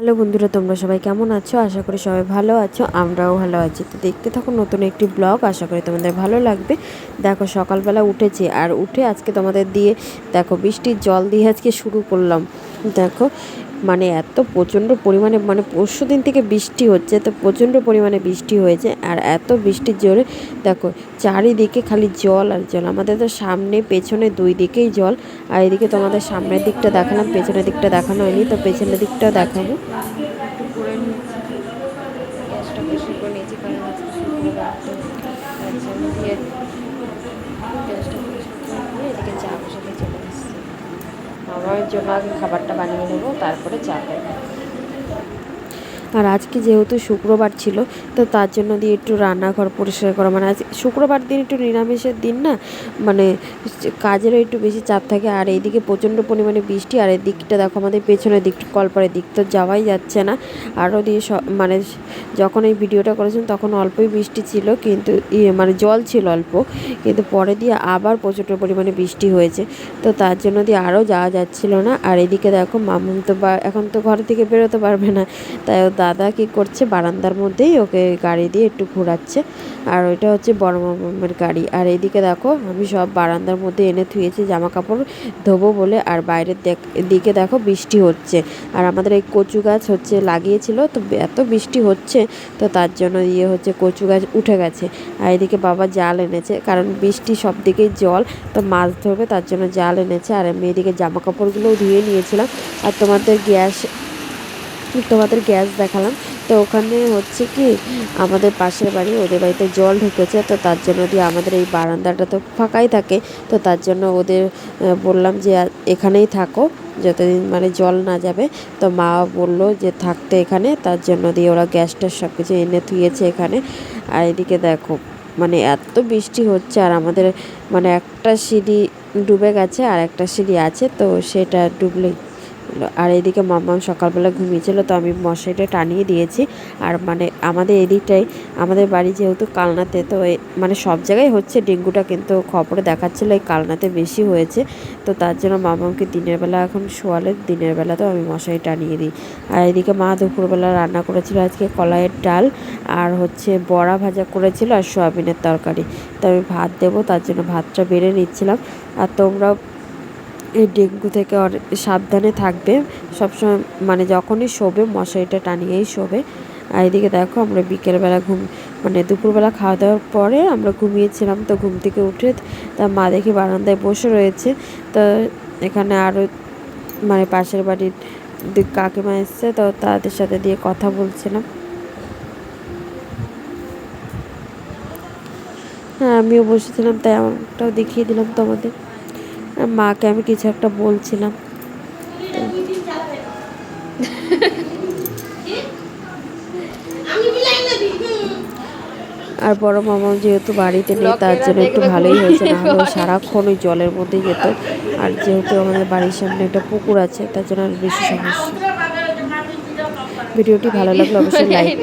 Hello বন্ধুরা, তোমরা সবাই কেমন আছো? আশা করি সবাই ভালো আছো, আমরাও ভালো আছি। তো দেখতে থাকো নতুন একটি ব্লগ, আশা করি তোমাদের ভালো লাগবে। দেখো সকালবেলা উঠেছি, আর উঠে আজকে তোমাদের দিয়ে দেখো বৃষ্টির জল দিয়ে আজকে শুরু করলাম। দেখো মানে এত প্রচণ্ড পরিমাণে, মানে পরশু দিন থেকে বৃষ্টি হচ্ছে, তো প্রচণ্ড পরিমাণে বৃষ্টি হয়েছে। আর এত বৃষ্টির জোরে দেখো চারিদিকে খালি জল আর জল। আমাদের তো সামনে পেছনে দুই দিকেই জল। আর এদিকে তোমাদের সামনের দিকটা দেখালাম, পেছনের দিকটা দেখানো হয়নি, তো পেছনের দিকটাও দেখাবো। একটু করে নিয়েছি, গ্যাসটা পরিষ্কার করে নিয়েছি, কারণ আজকে শুক্রবার, তো তার জন্য দিয়ে গ্যাসটা পরিষ্কার করে নিয়ে এদিকে চা বসাতে চলে এসেছি। আমার জন্য আগে খাবারটা বানিয়ে নেবো, তারপরে চা খাবো। আর আজকে যেহেতু শুক্রবার ছিল, তো তার জন্য দিয়ে একটু রান্নাঘর পরিষ্কার করা, মানে আজ শুক্রবার দিন একটু নিরামিষের দিন না, মানে কাজেরও একটু বেশি চাপ থাকে। আর এইদিকে প্রচণ্ড পরিমাণে বৃষ্টি, আর এই দিকটা দেখো আমাদের পেছনের দিক, কলপাড়ের দিক তো যাওয়াই যাচ্ছে না। আরও দিয়ে মানে যখন এই ভিডিওটা করেছেন তখন অল্পই বৃষ্টি ছিল, কিন্তু মানে জল ছিল অল্প, কিন্তু পরে দিয়ে আবার প্রচণ্ড পরিমাণে বৃষ্টি হয়েছে, তো তার জন্য দিয়ে আরও যাওয়া যাচ্ছিল না। আর এদিকে দেখো মামুন তো এখন তো ঘর থেকে বেরোতে পারবে না, তাই ও দাদা কী করছে, বারান্দার মধ্যেই ওকে গাড়ি দিয়ে একটু ঘোরাচ্ছে। আর ওইটা হচ্ছে বড় মামার গাড়ি। আর এইদিকে দেখো আমি সব বারান্দার মধ্যে এনে থুয়েছি জামা কাপড় ধোবো বলে। আর বাইরের দিকে দেখো বৃষ্টি হচ্ছে। আর আমাদের এই কচু গাছ হচ্ছে লাগিয়েছিল, তো এত বৃষ্টি হচ্ছে, তো তার জন্য হচ্ছে কচু গাছ উঠে গেছে। আর এদিকে বাবা জাল এনেছে, কারণ বৃষ্টি সব দিকেই জল, তো মাছ ধরবে, তার জন্য জাল এনেছে। আর আমি এদিকে জামা কাপড়গুলোও ধুয়ে নিয়েছিলাম। আর তোমাদের গ্যাস দেখালাম, তো ওখানে হচ্ছে কি আমাদের পাশের বাড়ি, ওদের বাড়িতে জল ঢুকেছে, তো তার জন্য দিয়ে আমাদের এই বারান্দাটা তো ফাঁকাই থাকে, তো তার জন্য ওদের বললাম যে এখানেই থাকো যতদিন মানে জল না যাবে। তো মা বলল যে থাকতে এখানে, তার জন্য দিয়ে ওরা গ্যাসটা সব কিছু এনে থুয়েছে এখানে। আর এদিকে দেখো মানে এত বৃষ্টি হচ্ছে, আর আমাদের মানে একটা সিঁড়ি ডুবে গেছে, আর একটা সিঁড়ি আছে, তো সেটা ডুবলেই। আর এদিকে মাম্মাম সকালবেলা ঘুমিয়েছিল, তো আমি মশারিটা টানিয়ে দিয়েছি। আর মানে আমাদের এদিকটাই, আমাদের বাড়ি যেহেতু কালনাতে, তো মানে সব জায়গায় হচ্ছে ডেঙ্গুটা, কিন্তু খবরে দেখাচ্ছিলো এই কালনাতে বেশি হয়েছে, তো তার জন্য মাম্মামকে দিনের বেলা এখন শোয়ালে, দিনের বেলাতেও আমি মশারি টানিয়ে দিই। আর এদিকে মা দুপুরবেলা রান্না করেছিল আজকে কলাইয়ের ডাল, আর হচ্ছে বড়া ভাজা করেছিল, আর সয়াবিনের তরকারি। তো আমি ভাত দেবো, তার জন্য ভাতটা বেড়ে নিচ্ছিলাম। আর তোমরাও এই ডেঙ্গু থেকে সাবধানে থাকবে সবসময়, মানে যখনই শোবে মশারিটা টানিয়েই শোবে। আর এদিকে দেখো আমরা বিকেলবেলা মানে দুপুরবেলা খাওয়া দাওয়ার পরে আমরা ঘুমিয়েছিলাম, তো ঘুম থেকে উঠে তা মা দেখি বারান্দায় বসে রয়েছে। তো এখানে আরও মানে পাশের বাড়ির কাকিমা এসছে, তো তাদের সাথে দিয়ে কথা বলছিলাম। হ্যাঁ, আমিও বসেছিলাম, তাই আমারটাও দেখিয়ে দিলাম তোমাদের। আর মাকে আমি কিছু একটা বলছিলাম। আর বড় মামা যেহেতু বাড়িতে নেই, তার জন্য একটু ভালোই হয়েছে, না হলে সারাক্ষণ ওই জলের মধ্যেই যেত। আর যেহেতু আমাদের বাড়ির সামনে একটা পুকুর আছে, তার জন্য আর বেশি সমস্যা। ভিডিওটি ভালো লাগলে অবশ্যই লাইক